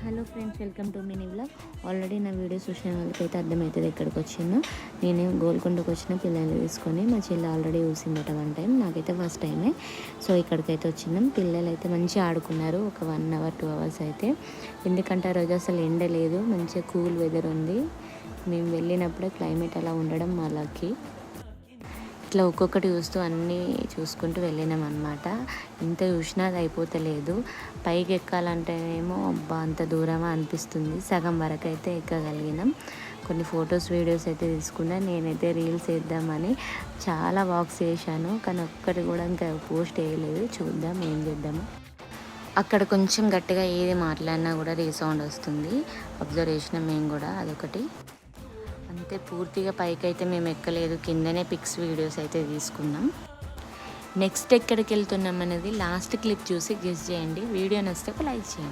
Hello friends, welcome to mini vlog. Already నా video చూసిన వాళ్ళకైతే అర్థమవుతుంది ఎక్కడికి వచ్చిందో. నేను గోల్కొండకు వచ్చిన పిల్లల్ని తీసుకొని, మా చెల్లి ఆల్రెడీ చూసిందట 1 టైం, నాకైతే ఫస్ట్ టైమే. సో ఇక్కడికైతే వచ్చినాం. పిల్లలు అయితే మంచిగా ఆడుకున్నారు ఒక 1 అవర్ 2 అవర్స్ అయితే. ఎందుకంటే ఆ రోజు అసలు ఎండ లేదు, మంచిగా కూల్ వెదర్ ఉంది. మేము వెళ్ళినప్పుడే క్లైమేట్ అలా ఉండడం మా లక్కీ. ఇట్లా ఒక్కొక్కటి చూస్తూ అన్నీ చూసుకుంటూ వెళ్ళినాం అనమాట. ఇంత చూసినా అది అయిపోతలేదు. పైకి ఎక్కాలంటేనేమో అబ్బా అంత దూరమా అనిపిస్తుంది. సగం వరకు అయితే ఎక్కగలిగినాం. కొన్ని ఫొటోస్ వీడియోస్ అయితే తీసుకున్నా. నేనైతే రీల్స్ వేద్దామని చాలా వాక్స్ చేశాను, కానీ ఒక్కటి కూడా ఇంకా పోస్ట్ వేయలేదు. చూద్దాం ఏం చేద్దాము. అక్కడ కొంచెం గట్టిగా ఏది మాట్లాడినా కూడా రీసౌండ్ వస్తుంది. అబ్జర్వ్ చేసినాం మేము కూడా, అదొకటి. అంతే, పూర్తిగా పైకి అయితే మేము ఎక్కలేదు, కిందనే పిక్స్ వీడియోస్ అయితే తీసుకున్నాం. నెక్స్ట్ ఎక్కడికి వెళ్తున్నాం అనేది లాస్ట్ క్లిప్ చూసి గెస్ చేయండి. వీడియో నచ్చితే ఒక లైక్ చేయండి.